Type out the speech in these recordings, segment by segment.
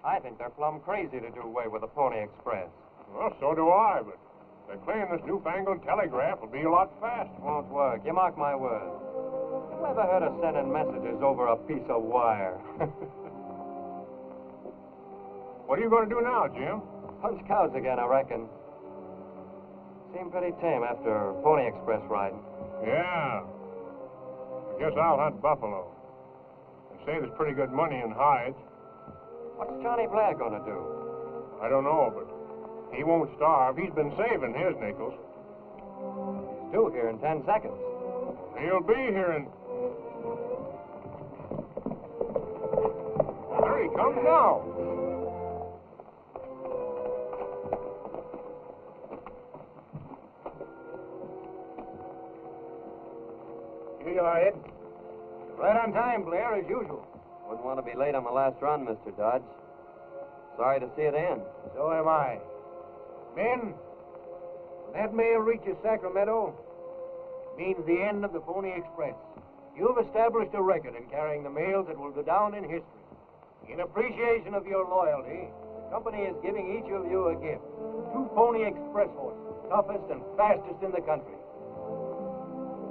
I think they're plumb crazy to do away with the Pony Express. Well, so do I, but they claim this newfangled telegraph will be a lot faster. Won't work. You mark my words. Who ever heard of sending messages over a piece of wire? What are you going to do now, Jim? Punch cows again, I reckon. Seem pretty tame after Pony Express riding. Yeah. I guess I'll hunt buffalo. They say there's pretty good money in hides. What's Johnny Blair going to do? I don't know, but he won't starve. He's been saving his nickels. He's due here in 10 seconds. He'll be here in... There he comes now. Here you are, Ed. Right on time, Blair, as usual. Wouldn't want to be late on my last run, Mr. Dodge. Sorry to see it end. So am I. Men, when that mail reaches Sacramento, it means the end of the Pony Express. You've established a record in carrying the mail that will go down in history. In appreciation of your loyalty, the company is giving each of you a gift. 2 Pony Express horses, toughest and fastest in the country.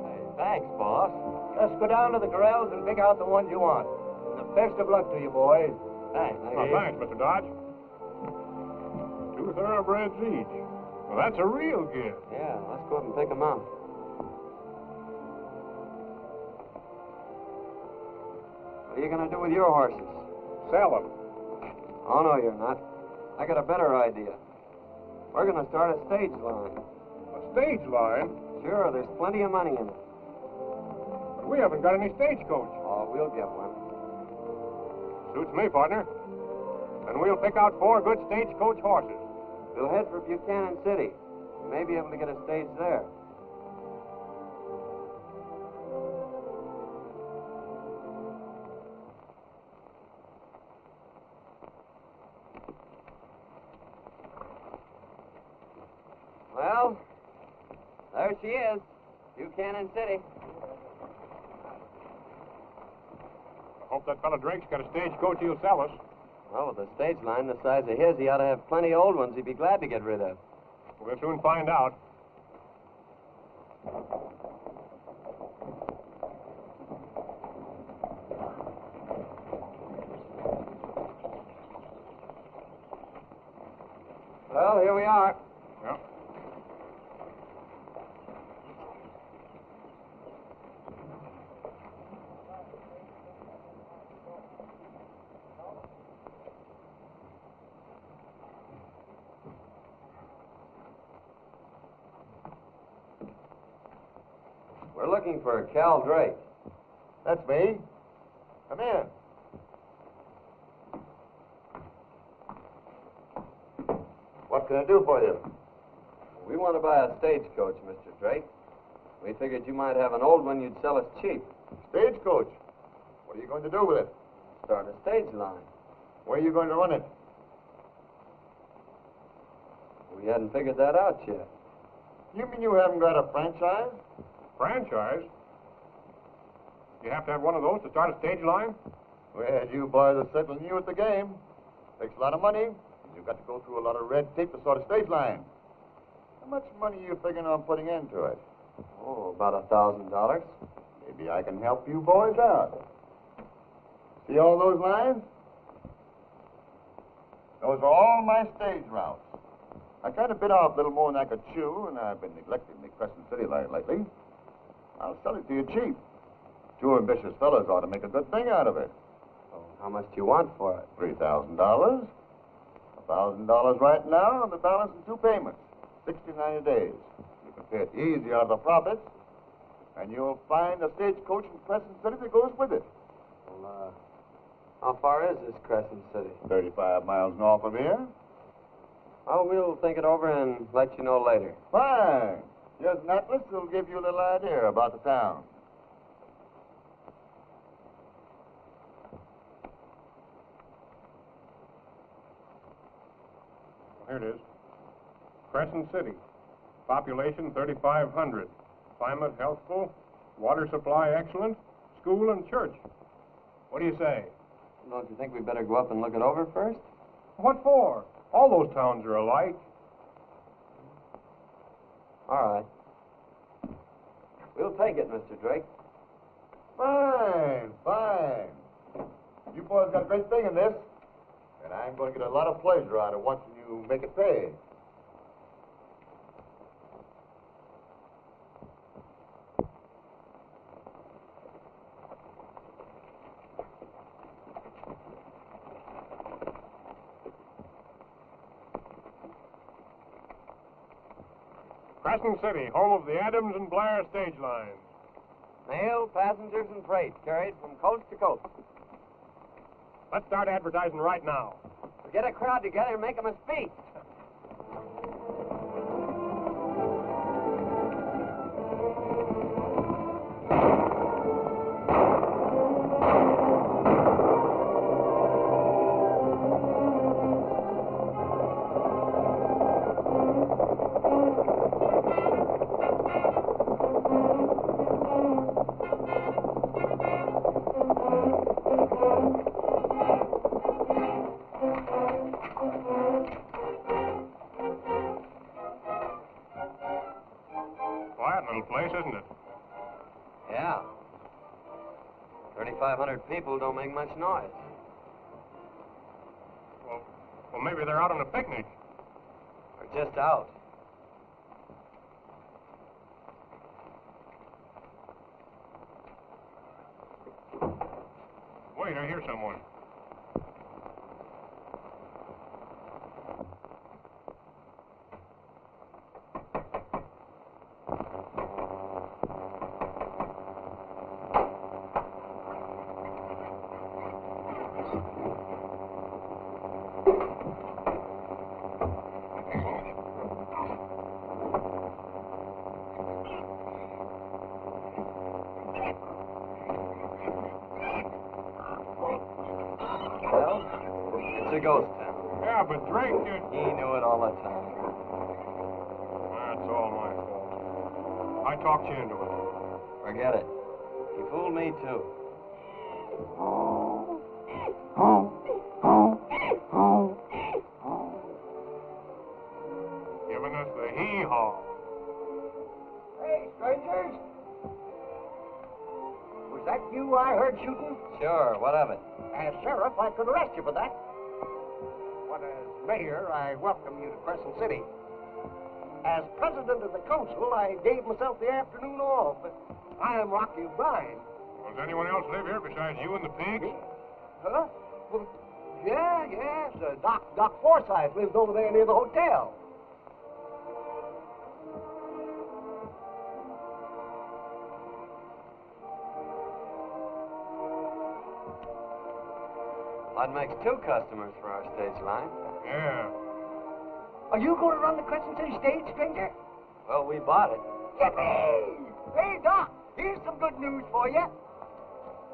Hey, thanks, boss. Just go down to the corrals and pick out the ones you want. And the best of luck to you, boys. Thanks. Oh, thanks, Mr. Dodge. 2 thoroughbreds each. Well, that's a real gift. Yeah, let's go up and pick them up. What are you going to do with your horses? Sell them. Oh, no, you're not. I got a better idea. We're going to start a stage line. A stage line? Sure, there's plenty of money in it. But we haven't got any stagecoach. Oh, we'll get one. Suits me, partner. And we'll pick out 4 good stagecoach horses. We'll head for Buchanan City. We may be able to get a stage there. Well, there she is, Buchanan City. I hope that fellow Drake's got a stagecoach he'll sell us. Well, with a stage line the size of his, he ought to have plenty of old ones he'd be glad to get rid of. We'll soon find out. Well, here we are. Yeah. We're looking for Cal Drake. That's me. Come in. What can I do for you? We want to buy a stagecoach, Mr. Drake. We figured you might have an old one you'd sell us cheap. Stagecoach. What are you going to do with it? Start a stage line. Where are you going to run it? We hadn't figured that out yet. You mean you haven't got a franchise? Franchise? You have to have one of those to start a stage line? Well, you boys are certainly new at the game. Takes a lot of money. You've got to go through a lot of red tape to start a stage line. How much money are you figuring on putting into it? Oh, about $1,000. Maybe I can help you boys out. See all those lines? Those are all my stage routes. I kind of bit off a little more than I could chew, and I've been neglecting the Crescent City line lately. I'll sell it to you cheap. 2 ambitious fellows ought to make a good thing out of it. Oh, how much do you want for it? $3,000. $1,000 right now, and the balance in 2 payments. 60, 90 days. You can pay it easy out of the profits, and you'll find a stagecoach in Crescent City that goes with it. Well, how far is this Crescent City? 35 miles north of here. Oh, we'll think it over and let you know later. Fine. Here's an atlas that'll give you a little idea about the town. Here it is. Crescent City. Population 3,500. Climate healthful. Water supply excellent. School and church. What do you say? Don't you think we better go up and look it over first? What for? All those towns are alike. All right. We'll take it, Mr. Drake. Fine, fine. You boys got a great thing in this, and I'm going to get a lot of pleasure out of watching you make it pay. Crescent City, home of the Adams and Blair stage lines. Mail, passengers, and freight carried from coast to coast. Let's start advertising right now. We'll get a crowd together and make them a speech. Quiet little place, isn't it? Yeah. 3,500 people don't make much noise. Well, maybe they're out on a picnic. We're just out. Wait, I hear someone. Well, it's a ghost town. Yeah, but Drake... He knew it all the time. That's all my fault. I talked you into it. Forget it. He fooled me, too. Giving us the hee-haw. Hey, strangers. Was that you I heard shooting? Sure, what of it? As sheriff, I could arrest you for that. But as mayor, I welcome you to Crescent City. As president of the council, I gave myself the afternoon off. I am Rocky O'Brien. Does anyone else live here besides you and the pigs? Huh? Well, yes. Doc Forsythe lives over there near the hotel. That makes 2 customers for our stage line. Yeah. Are you going to run the Crescent City stage, stranger? Well, we bought it. Yippee! Hey, Doc, here's some good news for you.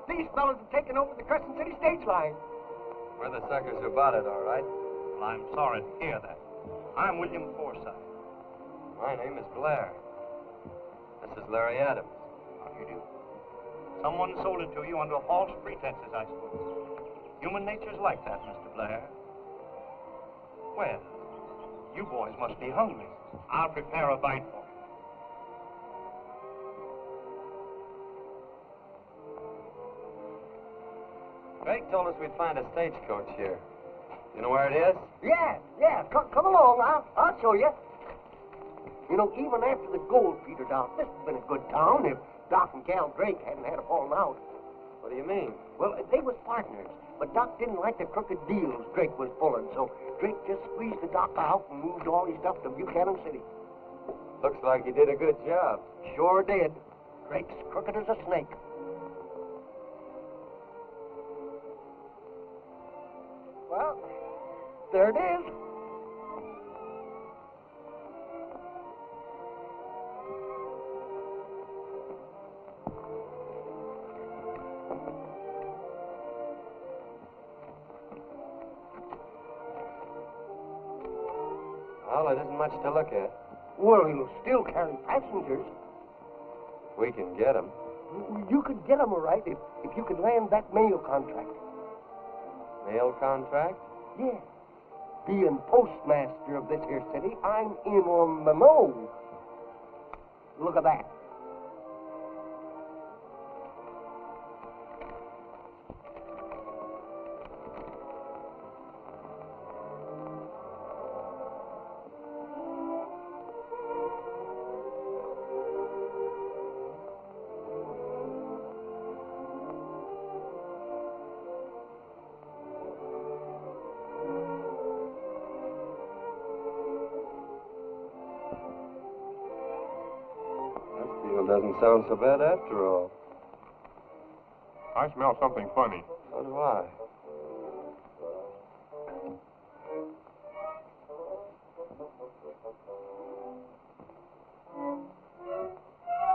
These fellas have taken over the Crescent City stage line. We're the suckers who bought it, all right. Well, I'm sorry to hear that. I'm William Forsythe. My name is Blair. This is Larry Adams. How do you do? Someone sold it to you under false pretenses, I suppose. Human nature's like that, Mr. Blair. Well, you boys must be hungry. I'll prepare a bite for you. Drake told us we'd find a stagecoach here. You know where it is? Yeah. Come along. I'll show you. You know, even after the gold petered out, this has been a good town if Doc and Cal Drake hadn't had a falling out. What do you mean? Well, they was partners, but Doc didn't like the crooked deals Drake was pulling, so Drake just squeezed the Doc out and moved all his stuff to Buchanan City. Looks like he did a good job. Sure did. Drake's crooked as a snake. Well, there it is. Well, it isn't much to look at. Well, you'll still carry passengers. We can get them. You could get them all right if you could land that mail contract. Mail contract? Yeah. Being postmaster of this here city, I'm in on the know. Look at that. Doesn't sound so bad after all. I smell something funny. So do I.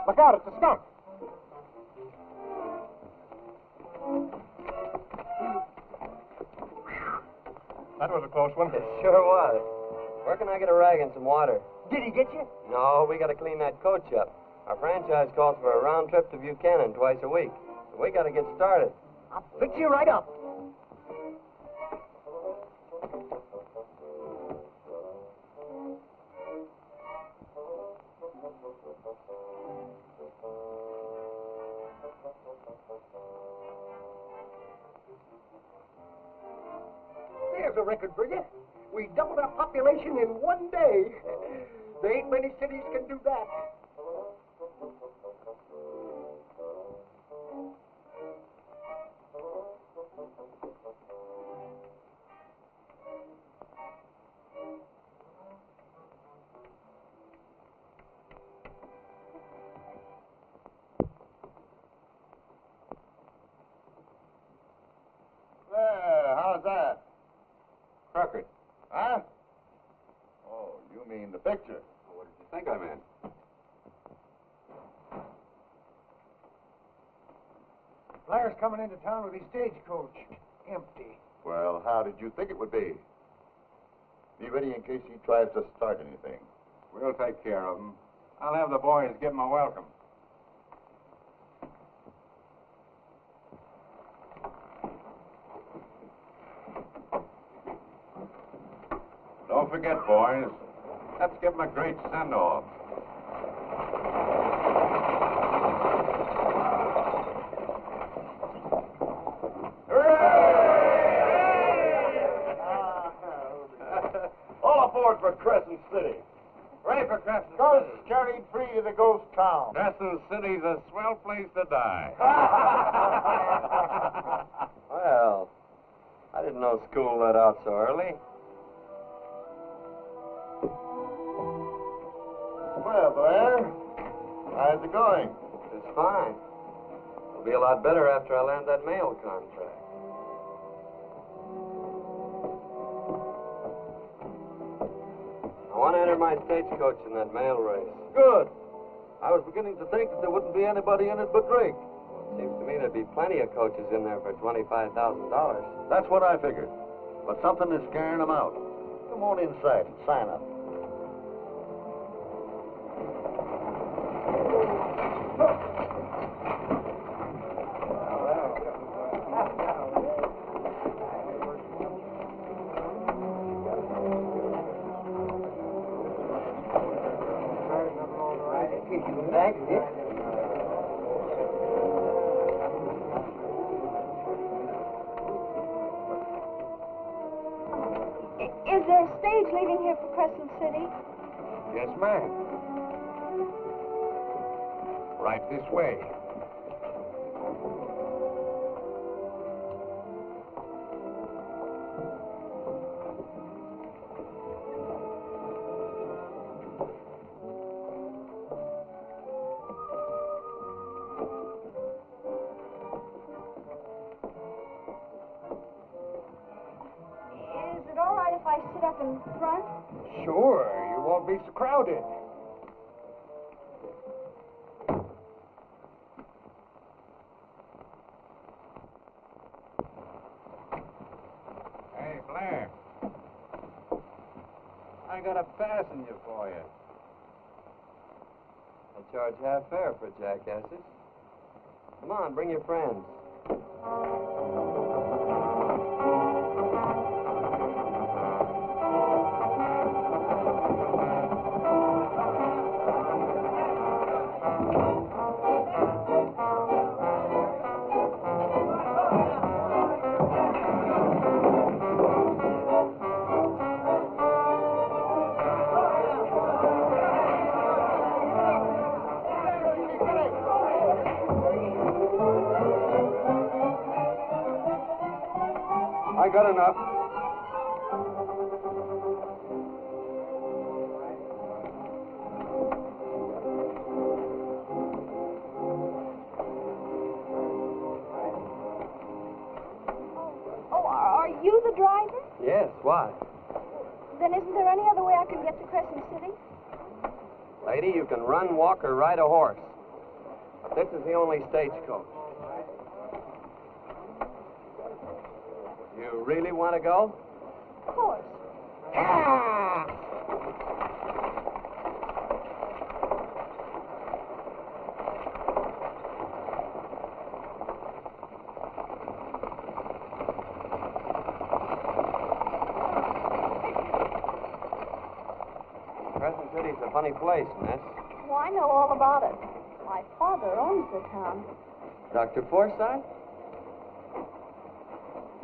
Look out, it's a skunk. That was a close one. It sure was. Where can I get a rag and some water? Did he get you? No, we got to clean that coach up. Our franchise calls for a round trip to Buchanan twice a week. So we got to get started. I'll fix you right up. There's a record for you. We doubled our population in one day. There ain't many cities can do that. There, how's that? Crooked. Huh? Oh, you mean the picture. What did you think I meant? Blair's coming into town with his stagecoach. Empty. Well, how did you think it would be? Be ready in case he tries to start anything. We'll take care of him. I'll have the boys give him a welcome. Don't forget, boys. Let's give him a great send-off. All aboard for Crescent City. Hooray for Crescent Ghosts carried free to the ghost town. Crescent City's a swell place to die. Well, I didn't know school let out so early. Well, Blair, how's it going? It's fine. It'll be a lot better after I land that mail contract. I want to enter my stagecoach in that mail race. Good. I was beginning to think that there wouldn't be anybody in it but Drake. Seems to me there'd be plenty of coaches in there for $25,000. That's what I figured. But something is scaring them out. Come on inside and sign up. Is there a stage leaving here for Crescent City? Yes, ma'am. Right this way. Is it all right if I sit up in front? Sure, you won't be so crowded. Hey, Blair. I got a passenger for you. I charge half fare for jackasses. Come on, bring your friends. good enough. Oh, are you the driver? Yes, why? Then isn't there any other way I can get to Crescent City? Lady, you can run, walk, or ride a horse. But this is the only stagecoach. You really want to go? Of course. Crescent City's a funny place, miss. Well, I know all about it. My father owns the town. Dr. Forsythe?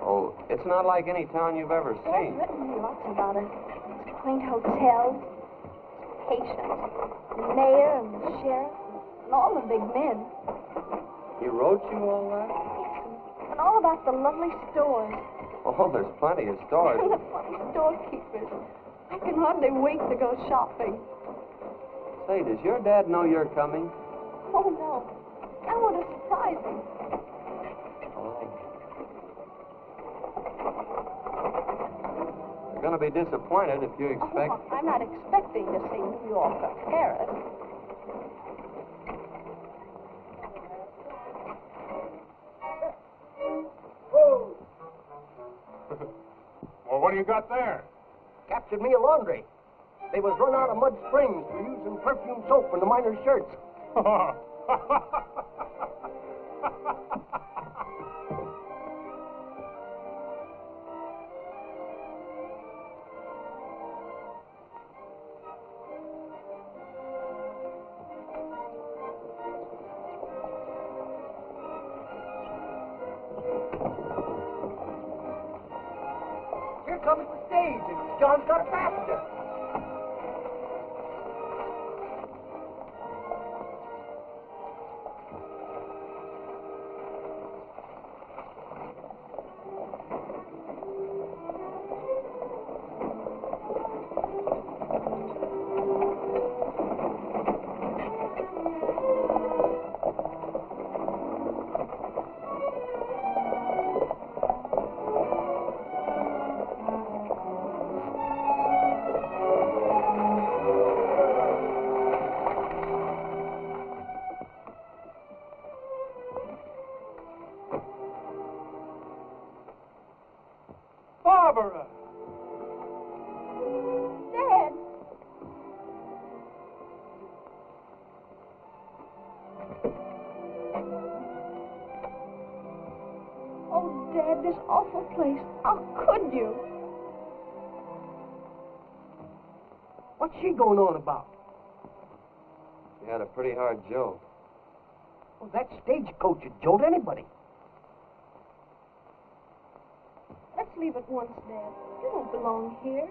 Oh, it's not like any town you've ever Dad's seen. written me lots about it. Its quaint hotels, patients, the mayor and the sheriff, and all the big men. He wrote you all that? Yes, and all about the lovely stores. Oh, there's plenty of stores. And the funny storekeepers. I can hardly wait to go shopping. Say, does your dad know you're coming? Oh, no. I want to surprise him. Oh. You're going to be disappointed if you expect... Oh, I'm not expecting to see New York or Paris. Well, what do you got there? Captured me a laundry. They was run out of Mud Springs for using perfume soap in the miners' shirts. Here comes the stage, and John's got a passenger. Barbara! Dad! Oh, Dad, this awful place. How could you? What's she going on about? You had a pretty hard joke. Well, that stagecoach would jolt anybody. Let's leave at once, Dad. You don't belong here.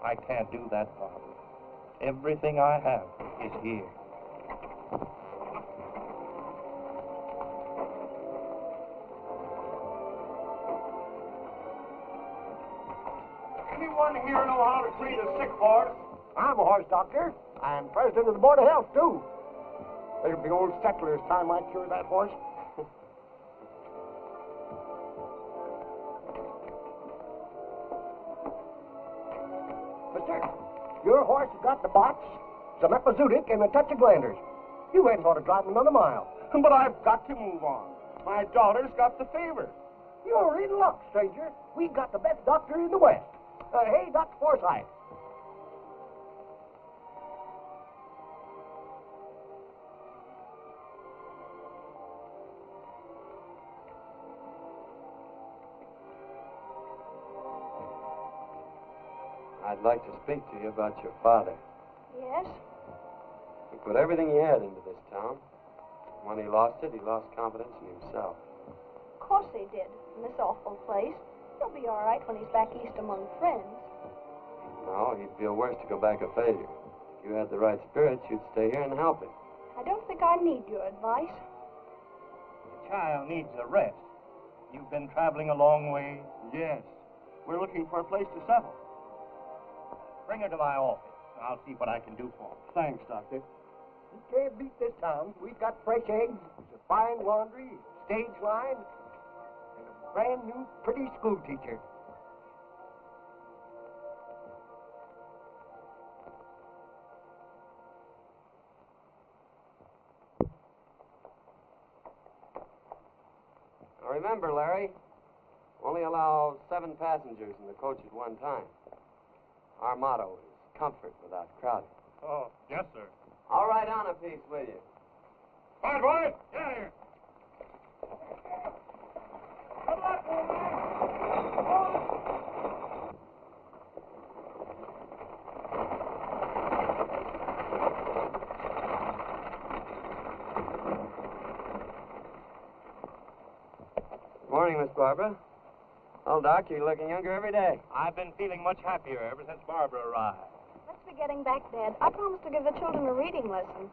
I can't do that, Bob. Everything I have is here. Anyone here know how to treat a sick horse? I'm a horse doctor. I'm president of the Board of Health, too. There'll be old settlers time I cure that horse. Mister, your horse has got the bots, some epizootic, and a touch of glanders. You hadn't ought to drive another mile. But I've got to move on. My daughter's got the fever. You're in luck, stranger. We've got the best doctor in the West. Hey, Dr. Forsythe. I'd like to speak to you about your father. Yes? He put everything he had into this town. When he lost it, he lost confidence in himself. Of course they did, in this awful place. He'll be all right when he's back east among friends. No, he'd feel worse to go back a failure. If you had the right spirits, you'd stay here and help him. I don't think I need your advice. The child needs a rest. You've been traveling a long way. Yes. We're looking for a place to settle. Bring her to my office. I'll see what I can do for her. Thanks, Doctor. You can't beat this town. We've got fresh eggs, a fine laundry, stage line, and a brand new pretty school teacher. Now remember, Larry, only allow 7 passengers in the coach at one time. Our motto is comfort without crowding. Oh, yes, sir. All right, on a piece, will you? Fine, boy. Get out of here. Good luck, old man. Good morning, Miss Barbara. Oh, Doc, you're looking younger every day. I've been feeling much happier ever since Barbara arrived. Let's be getting back, Dad. I promised to give the children a reading lesson.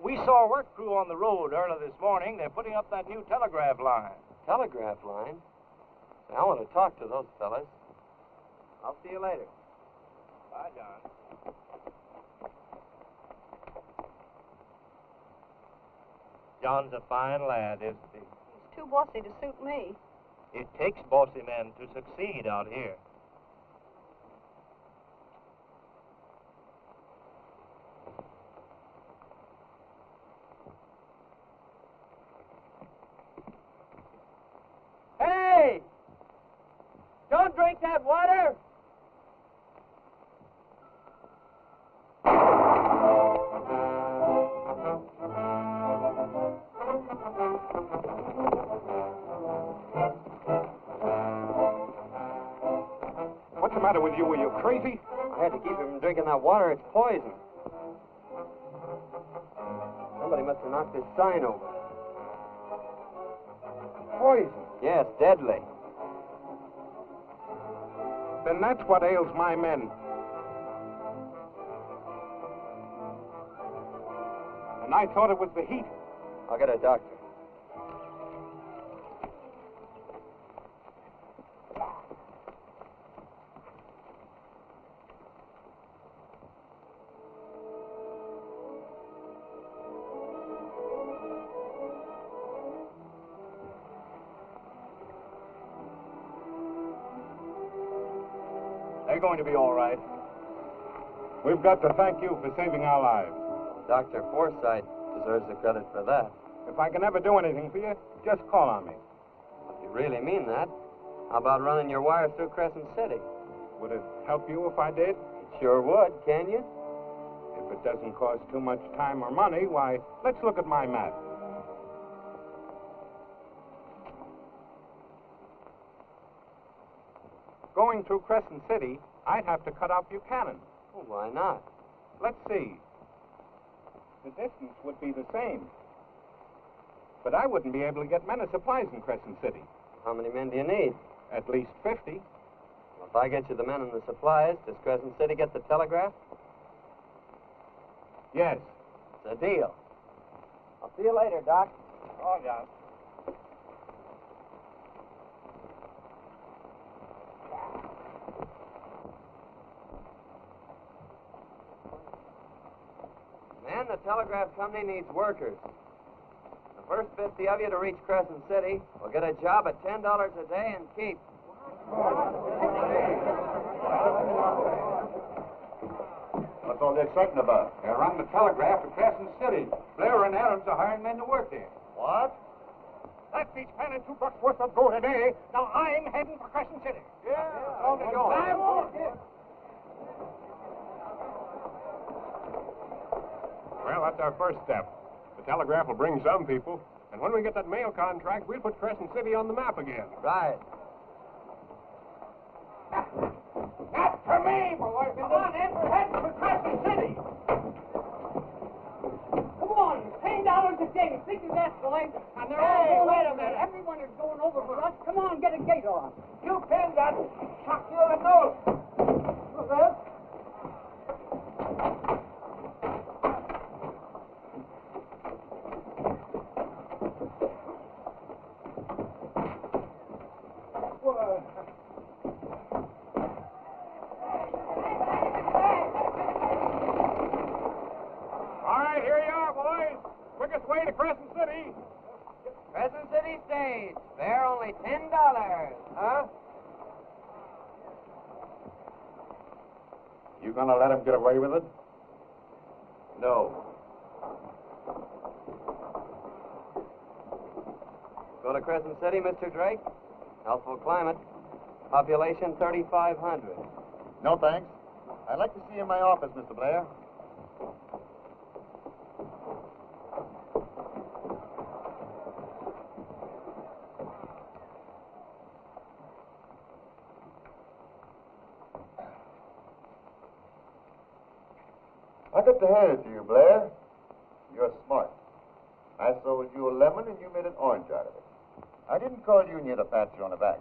We saw a work crew on the road early this morning. They're putting up that new telegraph line. Telegraph line? Say, I want to talk to those fellas. I'll see you later. Bye, John. John's a fine lad, isn't he? He's too bossy to suit me. It takes bossy men to succeed out here. Hey! Don't drink that water! What's the matter with you? Were you crazy? I had to keep him from drinking that water. It's poison. Somebody must have knocked this sign over. Poison. Yes, deadly. Then that's what ails my men. And I thought it was the heat. I'll get a doctor. They're going to be all right. We've got to thank you for saving our lives. Dr. Forsythe deserves the credit for that. If I can ever do anything for you, just call on me. If you really mean that, how about running your wire through Crescent City? Would it help you if I did? It sure would, can you? If it doesn't cost too much time or money, why, let's look at my map. Going through Crescent City, I'd have to cut out Buchanan. Well, why not? Let's see. The distance would be the same. But I wouldn't be able to get men of supplies in Crescent City. How many men do you need? At least 50. Well, if I get you the men and the supplies, does Crescent City get the telegraph? Yes. It's a deal. I'll see you later, Doc. Oh, John. Man, the telegraph company needs workers. The first 50 of you to reach Crescent City will get a job at $10 a day and keep. What's all the excitement about? They're running the telegraph to Crescent City. Blair and Adams are hiring men to work there. What? That's each man and $2 worth of gold a day. Now I'm heading for Crescent City. Yeah. all be going. Well, that's our first step. The telegraph will bring some people. And when we get that mail contract, we'll put Crescent City on the map again. Right. That's for me, boys. Come on, then. We're heading for Crescent City. Come on. $10 a day. Think of that, boys. And they're all going over there. Everyone is going over for us. Come on, get a gate on. You pin that. Shock you in the nose. What's that? way to Crescent City. Crescent City stage. Fare only $10. Huh? You gonna let him get away with it? No. Go to Crescent City, Mr. Drake. Healthful climate. Population 3,500. No, thanks. I'd like to see you in my office, Mr. Blair. I got to hand it to you, Blair. You're smart. I sold you a lemon and you made an orange out of it. I didn't call you in here to pat you on the back.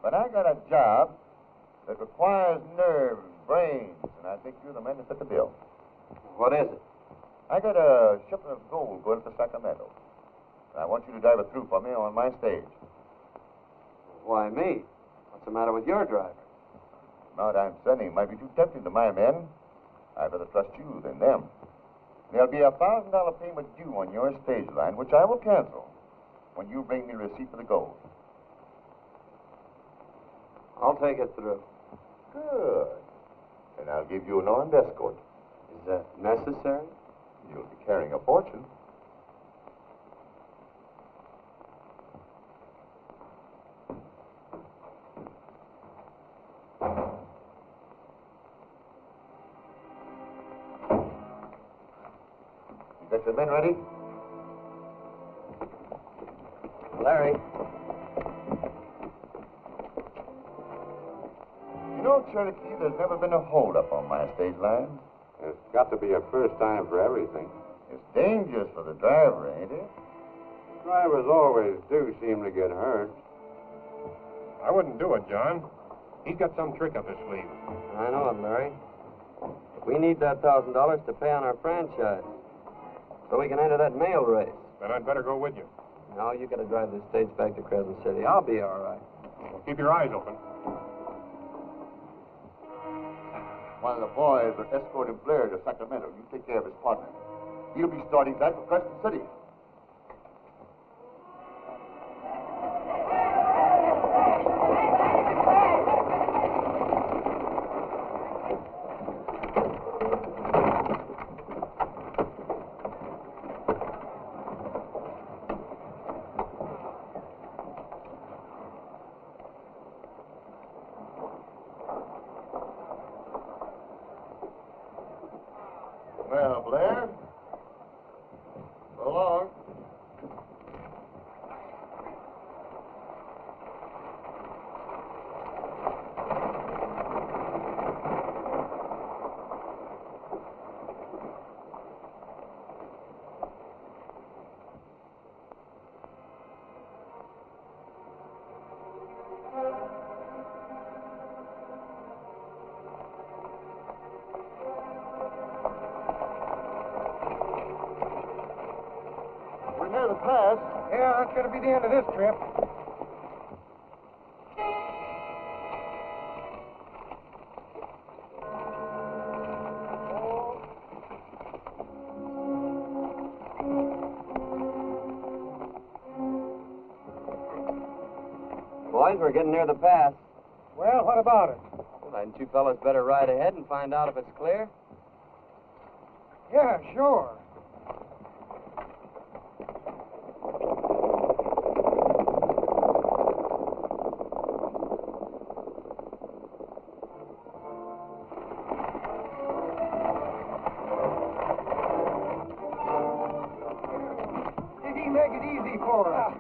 But I got a job that requires nerves, brains, and I think you're the man that fit the bill. What is it? I got a shipment of gold going to Sacramento. And I want you to drive it through for me on my stage. Why me? What's the matter with your driver? Amount I'm sending might be too tempting to my men. I'd rather trust you than them. There'll be a $1,000 payment due on your stage line, which I will cancel when you bring me a receipt for the gold. I'll take it through. Good. And I'll give you an armed escort. Is that necessary? You'll be carrying a fortune. You got your men ready? Larry. You know, Cherokee, there's never been a holdup on my stage line. It's got to be a first time for everything. It's dangerous for the driver, ain't it? Drivers always do seem to get hurt. I wouldn't do it, John. He's got some trick up his sleeve. I know it, Larry. We need that $1,000 to pay on our franchise, so we can enter that mail race. Then I'd better go with you. Now you got to drive this stage back to Crescent City. I'll be all right. Well, keep your eyes open. One of the boys are escorting Blair to Sacramento. You take care of his partner. He'll be starting back for Crescent City. Well, Blair, so long. We're near the pass. Yeah, that's going to be the end of this trip. Boys, we're getting near the pass. Well, what about it? Well, hadn't you fellas better ride ahead and find out if it's clear? Yeah, sure. Did he make it easy for us?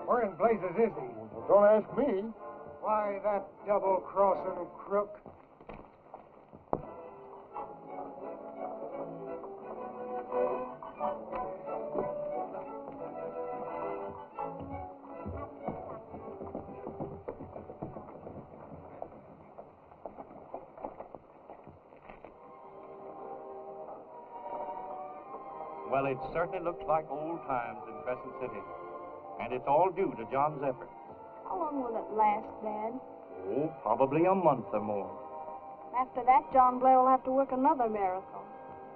Where in blazes is he? Well, don't ask me. Why, that double-crossing crook. Well, it certainly looks like old times in Crescent City. And it's all due to John's efforts. How long will it last, Dad? Oh, probably a month or more. After that, John Blair will have to work another miracle.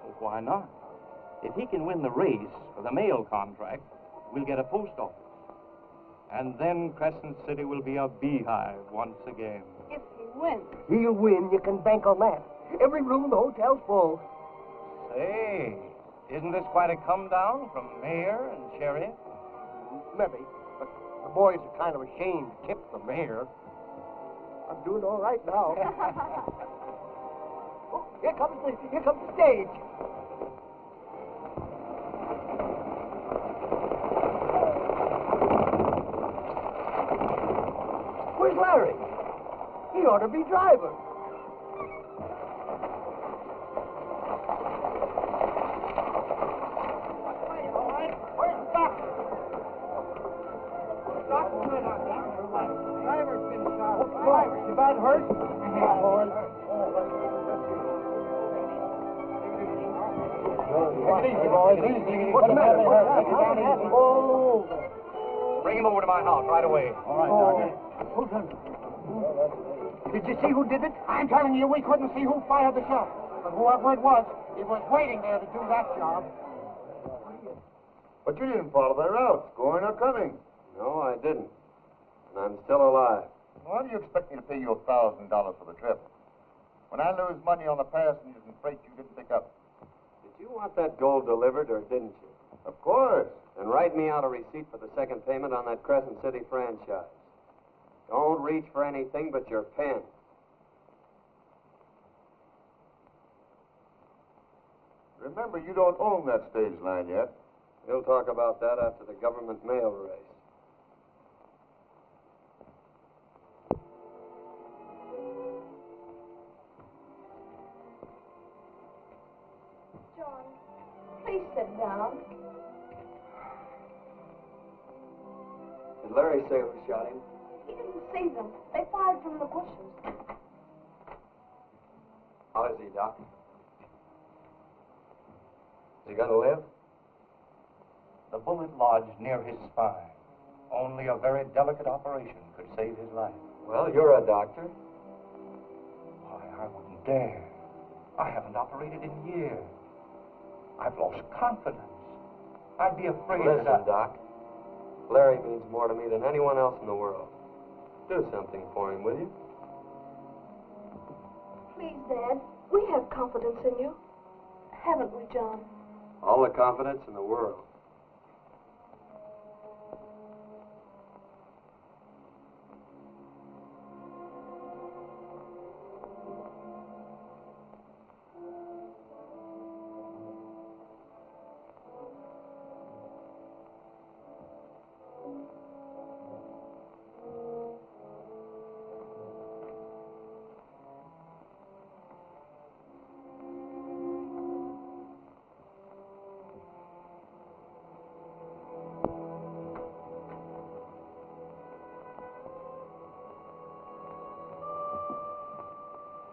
Well, why not? If he can win the race for the mail contract, we'll get a post office. And then Crescent City will be a beehive once again. If he wins. He'll win. You can bank on that. Every room in the hotel's full. Say, isn't this quite a come down from mayor and sheriff? Maybe, but the boys are kind of ashamed to tip the mayor. I'm doing all right now. Oh, here comes the stage. Where's Larry? He ought to be driver. Where's the doctor? Doctor's not on, Doctor. Driver's been shot. Driver, you bad hurt? What's the matter? Oh. Bring him over to my house right away. All right, Doctor. Hold on. Did you see who did it? I'm telling you, we couldn't see who fired the shot. But whoever it was waiting there to do that job. But you didn't follow their routes, going or coming. No, I didn't. And I'm still alive. Why do you expect me to pay you $1,000 for the trip? When I lose money on the passengers and freight you didn't pick up. Did you want that gold delivered or didn't you? Of course. Then write me out a receipt for the second payment on that Crescent City franchise. Don't reach for anything but your pen. Remember, you don't own that stage line yet. We'll talk about that after the government mail race. John, please sit down. Did Larry say who shot him? He didn't see them. They fired from the bushes. How is he, Doc? Is he gonna live? The bullet lodged near his spine. Only a very delicate operation could save his life. Well, you're a doctor. Why, I wouldn't dare. I haven't operated in years. I've lost confidence. I'd be afraid Listen, that Doc. Larry means more to me than anyone else in the world. Do something for him, will you? Please, Dad. We have confidence in you. Haven't we, John? All the confidence in the world.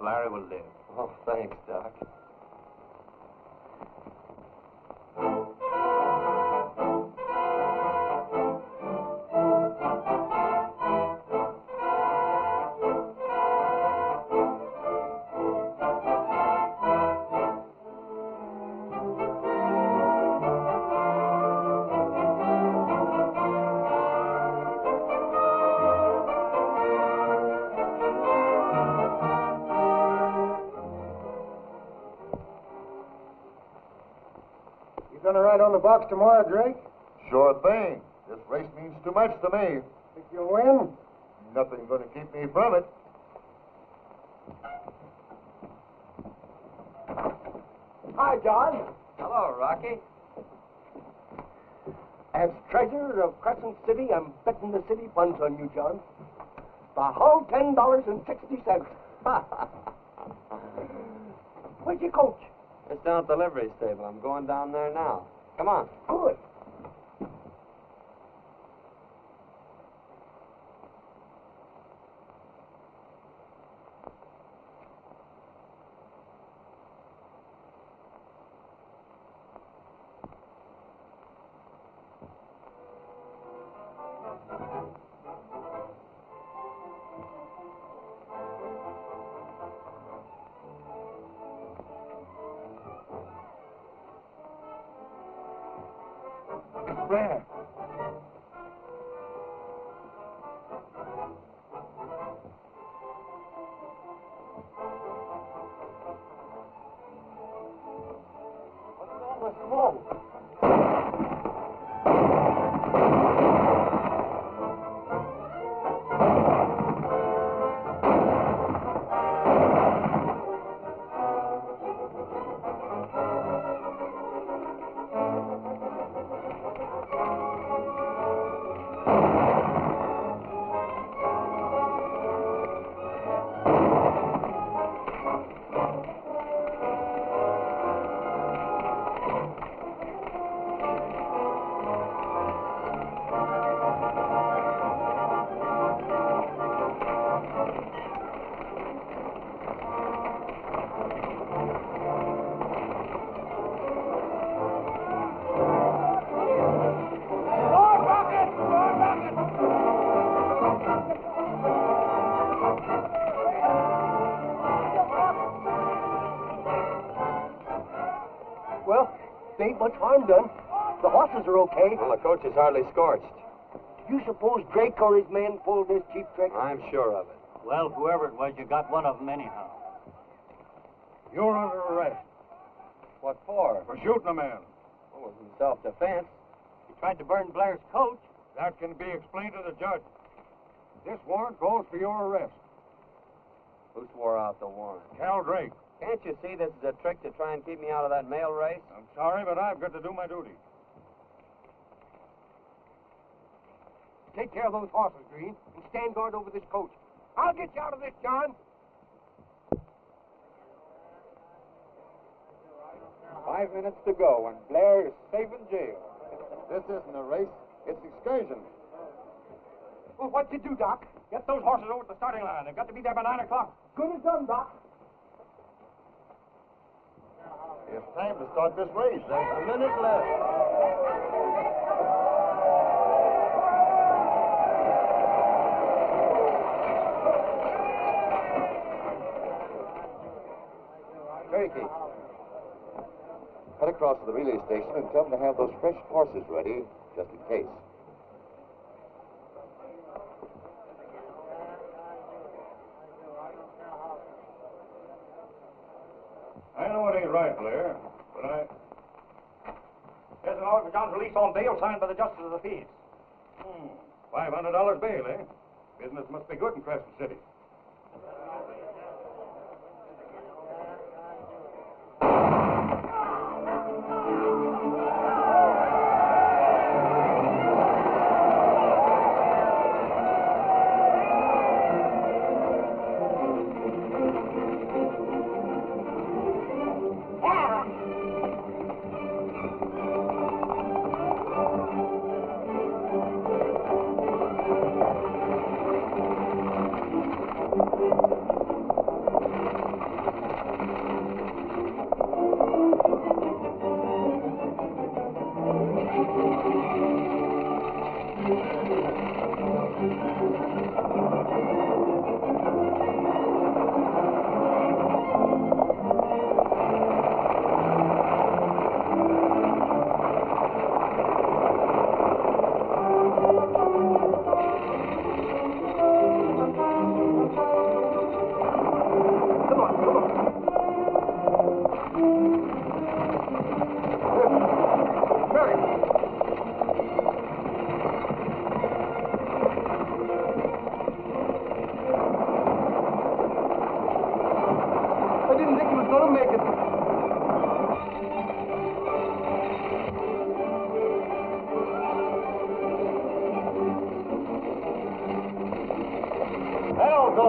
Larry will live. Oh, thanks, Doc. Gonna ride on the box tomorrow, Drake? Sure thing. This race means too much to me. Think you'll win? Nothing's going to keep me from it. Hi, John. Hello, Rocky. As treasurer of Crescent City, I'm betting the city funds on you, John. The whole $10.60. Where's your coach? It's down at the livery stable. I'm going down there now. Come on. Good. Blair. What's all the smoke? Well, there ain't much harm done. The horses are okay. Well, the coach is hardly scorched. Do you suppose Drake or his men pulled this cheap trick? I'm sure of it. Well, whoever it was, you got one of them anyhow. You're under arrest What for? for shooting a man. Well, it was in self-defense. He tried to burn Blair's coach. That can be explained to the judge. This warrant calls for your arrest. Who swore out the warrant? Cal Drake. Can't you see this is a trick to try and keep me out of that mail race? I'm sorry, but I've got to do my duty. Take care of those horses, Green, and stand guard over this coach. I'll get you out of this, John. 5 minutes to go, and Blair is safe in jail. This isn't a race, it's excursion. Well, what'd you do, Doc? Get those horses over to the starting line. They've got to be there by 9 o'clock. Good as done, Doc. It's time to start this race. There's a minute left. Cherokee, cut across to the relay station and tell them to have those fresh horses ready, just in case. I know it ain't right, Blair, but There's an order for John's release on bail signed by the Justice of the Peace. $500 bail, eh? Business must be good in Crescent City.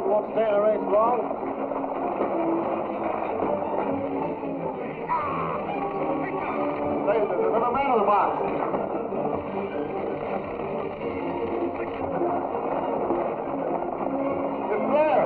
Won't stay in the race long. There's another man in the box. It's Blair.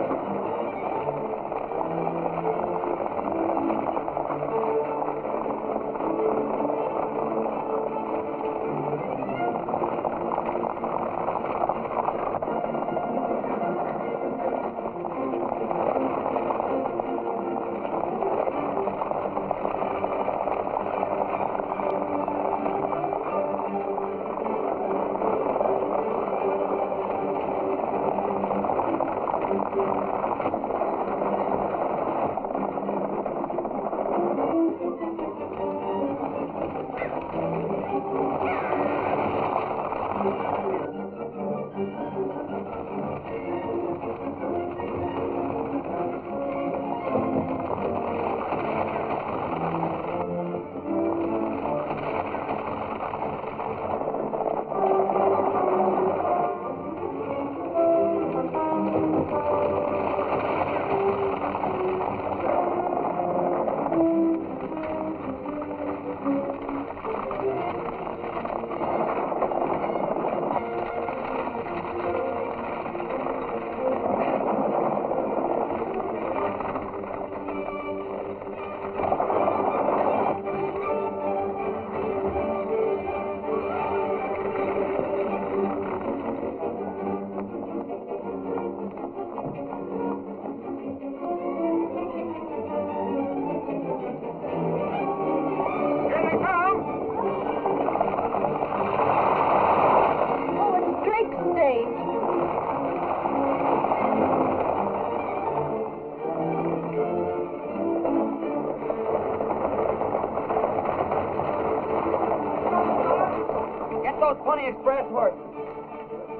those Pony Express horses.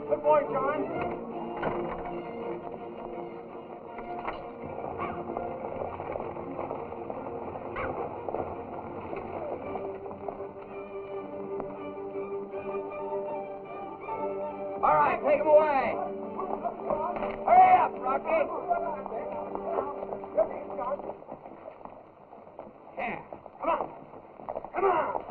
Good boy, John. All right, take him away. Hurry up, Rocky. Yeah, come on. Come on.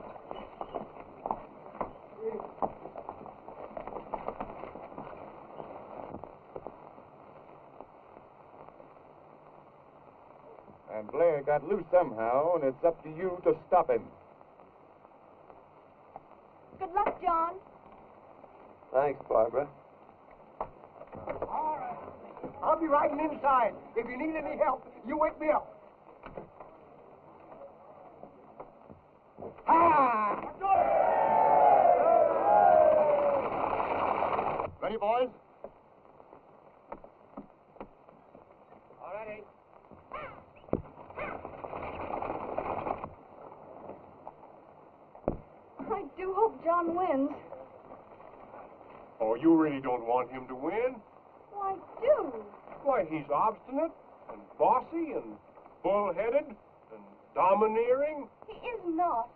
And Blair got loose somehow, and it's up to you to stop him. Good luck, John. Thanks, Barbara. All right. I'll be riding inside. If you need any help, you wake me up. Ah! Ready, boys? All righty. I do hope John wins. Oh, you really don't want him to win? Well, I do. Why, he's obstinate and bossy and bull-headed and domineering. He is not.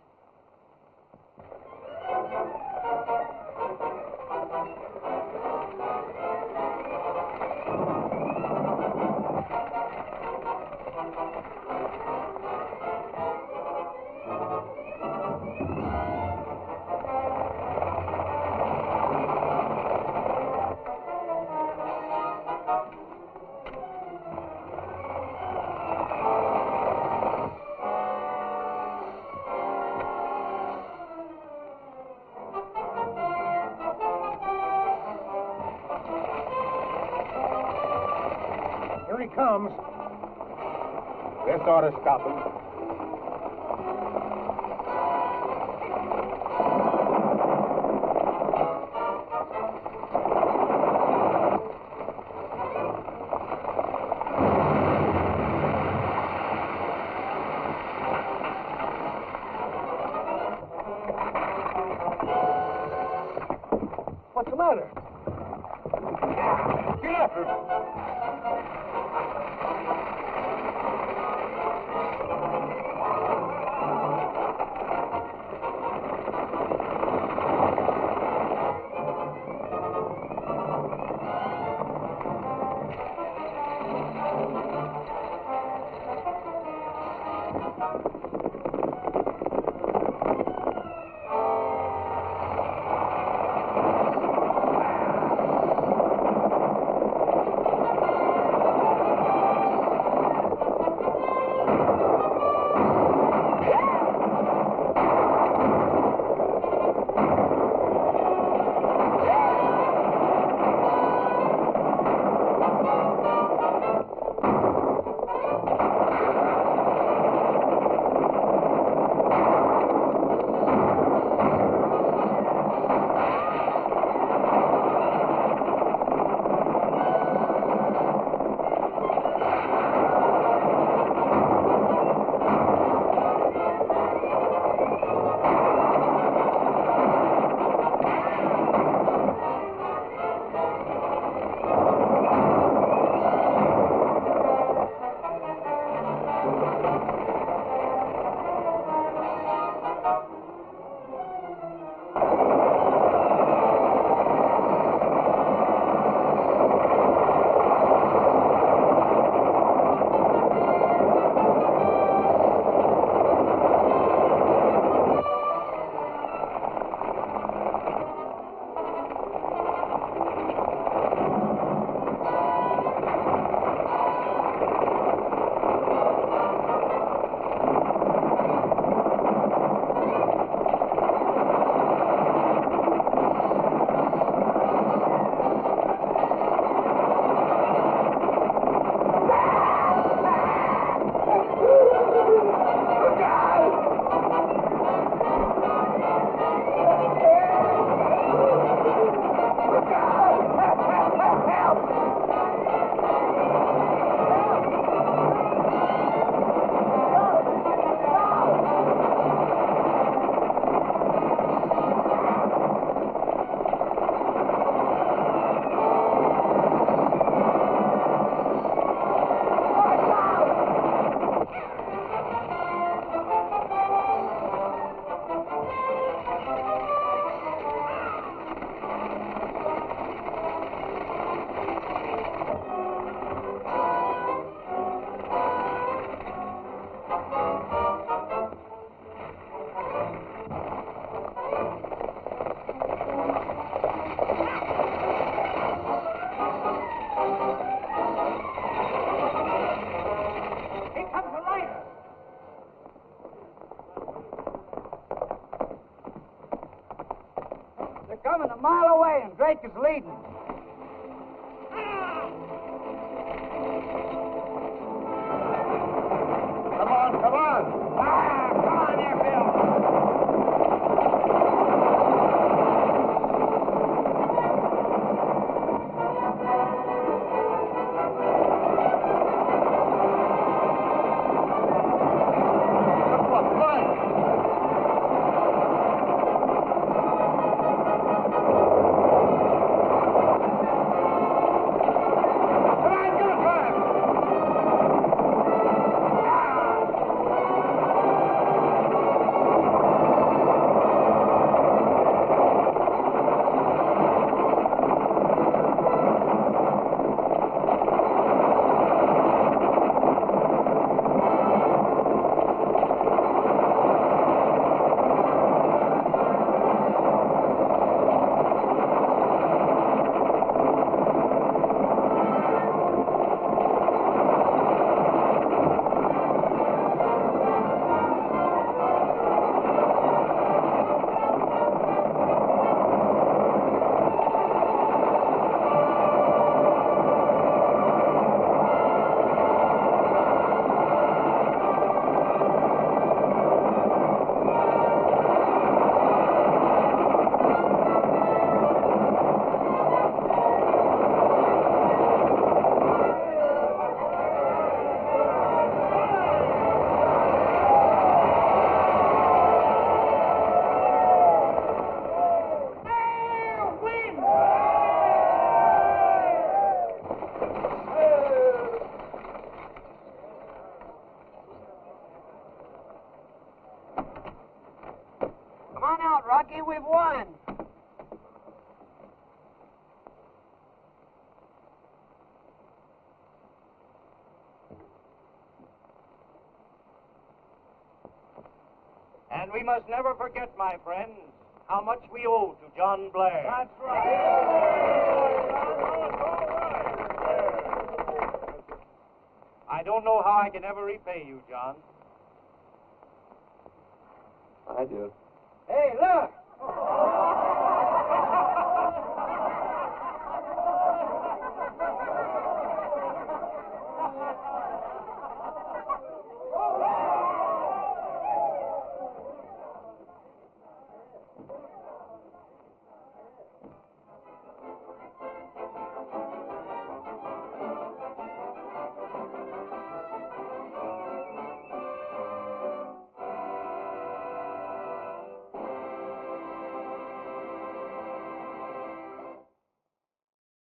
Here he comes. This ought to stop him. What's the matter? Get after him. coming a mile away, and Drake is leading. Come on, come on. Come on there, Bill. Come on out, Rocky. We've won. And we must never forget, my friends, how much we owe to John Blair. That's right. I don't know how I can ever repay you, John. I do.